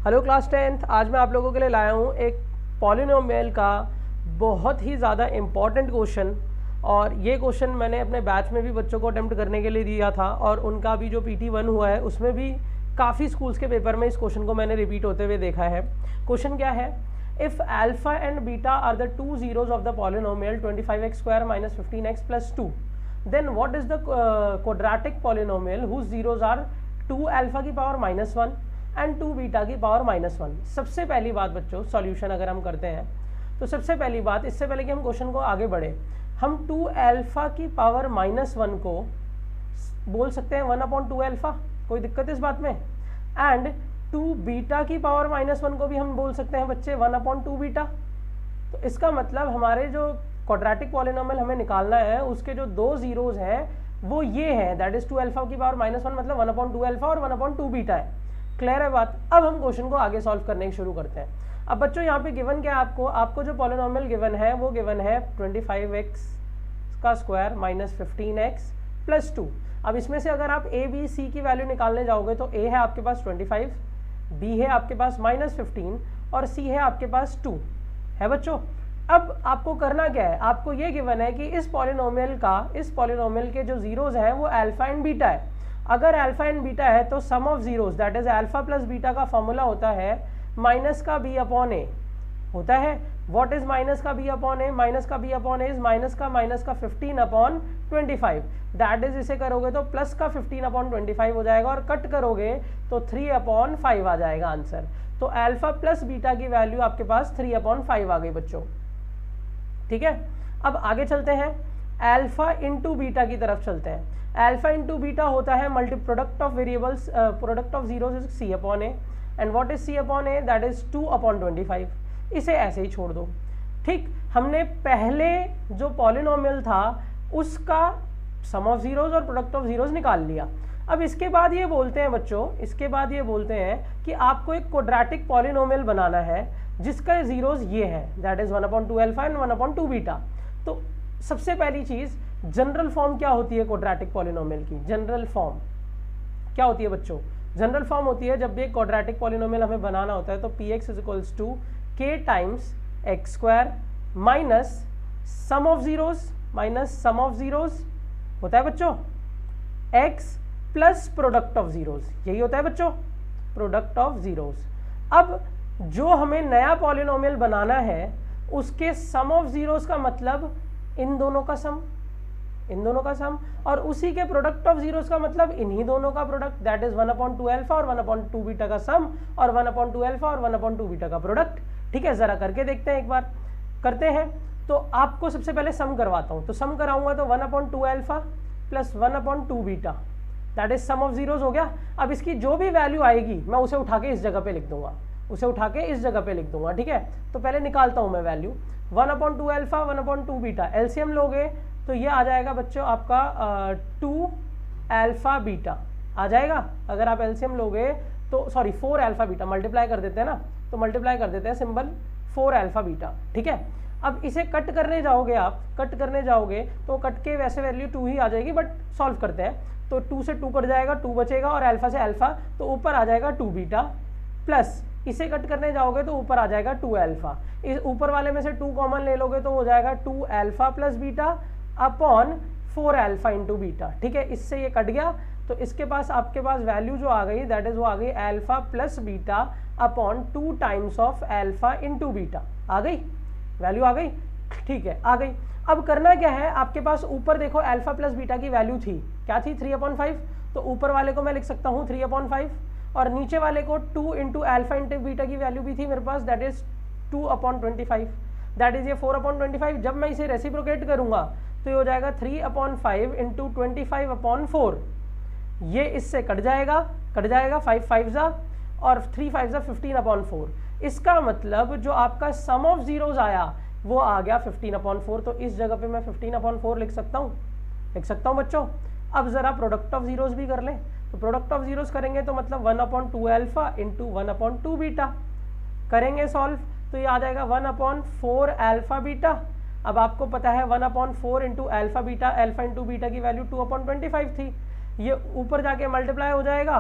Hello class 10th। आज मैं आप लोगों के लिए लाया हूँ एक पॉलिनोमियल का बहुत ही ज़्यादा इम्पॉर्टेंट क्वेश्चन। और ये क्वेश्चन मैंने अपने बैच में भी बच्चों को अटेम्प्ट करने के लिए दिया था और उनका भी जो PT1 हुआ है उसमें भी काफ़ी स्कूल्स के पेपर में इस क्वेश्चन को मैंने रिपीट होते हुए देखा है। क्वेश्चन क्या है? If alpha and beta are the two zeros of the polynomial 25x² - 15x + 2, then what is the quadratic polynomial whose zeros are 2 alpha की पावर -1 एंड 2 बीटा की पावर -1। सबसे पहली बात बच्चों, सॉल्यूशन अगर हम करते हैं तो सबसे पहली बात, इससे पहले कि हम क्वेश्चन को आगे बढ़े, हम 2 अल्फा की पावर -1 को बोल सकते हैं 1/2 अल्फा, कोई दिक्कत इस बात में। एंड 2 बीटा की पावर -1 को भी हम बोल सकते हैं बच्चे 1/2 बीटा। तो इसका मतलब हमारे जो क्वाड्रेटिक पॉलिनोमियल हमें निकालना है उसके जो दो जीरोज हैं वो ये हैं, दैट इज 2 अल्फा की पावर -1 मतलब 1/2 अल्फा और 1/2 बीटा है। क्लियर है बात? अब हम क्वेश्चन को आगे सॉल्व करने शुरू करते हैं। अब बच्चों यहाँ पे गिवन क्या है आपको जो पॉलिनोमियल गिवन है वो गिवन है 25x² - 15x + 2। अब इसमें से अगर आप a b c की वैल्यू निकालने जाओगे तो a है आपके पास 25, b है आपके पास -15 और c है आपके पास 2 है बच्चों। अब आपको करना क्या है, आपको ये गिवन है कि इस पॉलिनोमियल के जो जीरोज हैं वो अल्फा एंड बीटा है। अगर अल्फा एंड बीटा है तो sum of zeros that is alpha plus beta का फॉर्मूला होता है माइनस का b/a होता है। व्हाट इज माइनस का b/a? माइनस का b/a इज माइनस का 15/25, दैट इज इसे करोगे तो प्लस का 15/25 हो जाएगा और कट करोगे तो 3/5 आ जाएगा आंसर। तो अल्फा प्लस बीटा की वैल्यू आपके पास 3/5 आ गई बच्चों। ठीक है, अब आगे चलते हैं, अल्फा इंटू बीटा की तरफ चलते हैं। अल्फा इंटू बीटा होता है multi product of variables, product of zeros is c/a and what is c/a? That is 2/25। इसे ऐसे ही छोड़ दो। ठीक, हमने पहले जो पॉलिनोमियल था उसका सम ऑफ जीरोज और प्रोडक्ट ऑफ जीरोज निकाल लिया। अब इसके बाद ये बोलते हैं बच्चों, इसके बाद ये बोलते हैं कि आपको एक क्वाड्रेटिक पॉलिनोमियल बनाना है जिसका जीरोज ये है, that is 1/2 alpha and 1/2 beta. तो सबसे पहली चीज, जनरल फॉर्म क्या होती है क्वाड्रेटिक पॉलिनोमियल की? जनरल फॉर्म क्या होती है बच्चों? जनरल फॉर्म होती है जब भी एक क्वाड्रेटिक पॉलिनोमियल हमें बनाना होता है तो px = k times x² minus sum of zeros होता है बच्चों x plus product of zeros, यही होता है बच्चों प्रोडक्ट ऑफ जीरोज। अब जो हमें नया पॉलिनोमियल बनाना है उसके सम ऑफ जीरोज का मतलब इन दोनों का सम, और उसी के प्रोडक्ट ऑफ जीरोज का मतलब इन्हीं दोनों का प्रोडक्ट, दैट इज 1/2 अल्फा और 1/2 बीटा का सम और 1/2 अल्फा और 1/2 बीटा का प्रोडक्ट। ठीक है, जरा करके देखते हैं, एक बार करते हैं। तो आपको सबसे पहले सम करवाता हूं, तो सम कराऊंगा तो 1/2 alpha plus 1/2 beta that is sum of zeros हो गया। अब इसकी जो भी वैल्यू आएगी मैं उसे उठा के इस जगह पे लिख दूंगा, ठीक है। तो पहले निकालता हूं मैं वैल्यू 1/2 अल्फा 1/2 बीटा, एलसीएम लोगे तो ये आ जाएगा बच्चों आपका 2 अल्फा बीटा आ जाएगा। अगर आप एलसीएम लोगे तो 4 अल्फा बीटा, मल्टीप्लाई कर देते हैं ना, तो मल्टीप्लाई कर देते हैं सिंबल 4 अल्फा बीटा। ठीक है, अब इसे कट करने जाओगे तो कट के वैसे वैल्यू 2 ही आ जाएगी, बट सॉल्व करते हैं तो 2 से 2 कट जाएगा, 2 बचेगा और अल्फा से अल्फा तो ऊपर आ जाएगा 2 बीटा, प्लस इसे कट करने जाओगे तो ऊपर आ जाएगा 2 अल्फा। इस ऊपर वाले में से 2 कॉमन ले लोगे तो हो जाएगा 2 alpha plus beta upon 4 alpha into beta. ठीक है, इससे ये कट गया तो इसके पास आपके पास वैल्यू जो आ गई दैट इज वो आ गई alpha plus beta upon 2 times of alpha into beta. आ गई वैल्यू, आ गई? ठीक है, आ गई। अब करना क्या है, आपके पास ऊपर देखो अल्फा प्लस बीटा की वैल्यू थी, क्या थी? 3/5। तो ऊपर वाले को मैं लिख सकता हूँ 3/5 और नीचे वाले को 2 इंटू अल्फा इंटू बीटा की वैल्यू भी थी मेरे पास, दैट इज 2/25, दैट इज ये 4/25। जब मैं इसे रेसिप्रोकेट करूंगा तो ये हो जाएगा 3/5 इंटू 25/4। ये इससे कट जाएगा 5 5 और 3 5 15/4। इसका मतलब जो आपका सम ऑफ जीरोज आया वो आ गया 15/4। तो इस जगह पे मैं 15/4 लिख सकता हूँ बच्चों। अब जरा प्रोडक्ट ऑफ जीरोज भी कर लें, तो प्रोडक्ट ऑफ जीरोज करेंगे तो मतलब 1/2 अल्फा इंटू 1/2 बीटा करेंगे सॉल्व, तो ये आ जाएगा 1/4 अल्फा बीटा। अब आपको पता है 1/4 into alpha beta, alpha into beta की वैल्यू 2/25 थी, ये ऊपर जाके मल्टीप्लाई हो जाएगा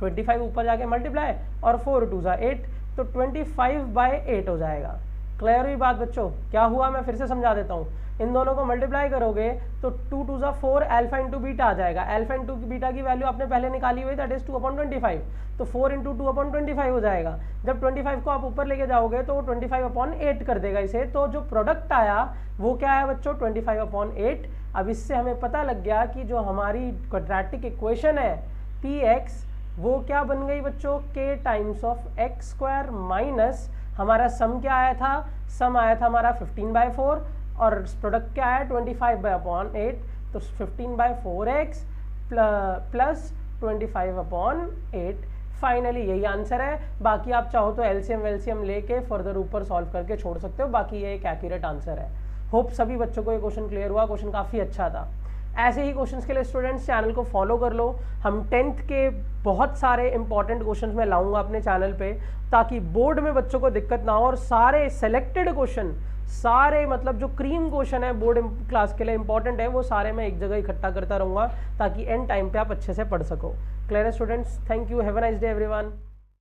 25 ऊपर जाके मल्टीप्लाई और 4 2 ज़ा 8, तो 25/8 हो जाएगा। क्लियर हुई बात बच्चों? क्या हुआ मैं फिर से समझा देता हूँ। इन दोनों को मल्टीप्लाई करोगे तो 2 2 ज़ा 4 अल्फा इंटू बीटा आ जाएगा। अल्फा इंटू बीटा की वैल्यू आपने पहले निकाली हुई, दैट इज 2/25, तो 4 इंटू 2/25 हो जाएगा। जब 25 को आप ऊपर लेके जाओगे तो 25/8 कर देगा इसे। तो जो प्रोडक्ट आया वो क्या है बच्चों? 25/8। अब इससे हमें पता लग गया कि जो हमारी क्वाड्रेटिक इक्वेशन है px वो क्या बन गई बच्चों? k times of x square minus हमारा सम क्या आया था? सम आया था हमारा 15/4 और प्रोडक्ट क्या है? 25/8, तो 15/4x प्लस 25/8। फाइनली यही आंसर है। बाकी आप चाहो तो एलसीएम वेलसीएम लेके फर्दर ऊपर सॉल्व करके छोड़ सकते हो, बाकी ये एक एक्यूरेट आंसर है। होप सभी बच्चों को ये क्वेश्चन क्लियर हुआ। क्वेश्चन काफ़ी अच्छा था। ऐसे ही क्वेश्चंस के लिए स्टूडेंट्स चैनल को फॉलो कर लो। हम 10th के बहुत सारे इंपॉर्टेंट क्वेश्चंस मैं लाऊंगा अपने चैनल पे, ताकि बोर्ड में बच्चों को दिक्कत ना हो और सारे सेलेक्टेड क्वेश्चन, सारे मतलब जो क्रीम क्वेश्चन है बोर्ड क्लास के लिए इंपॉर्टेंट है, वो सारे मैं एक जगह इकट्ठा करता रहूँगा ताकि एंड टाइम पे आप अच्छे से पढ़ सको। क्लियर है students? Thank you, have a nice day everyone.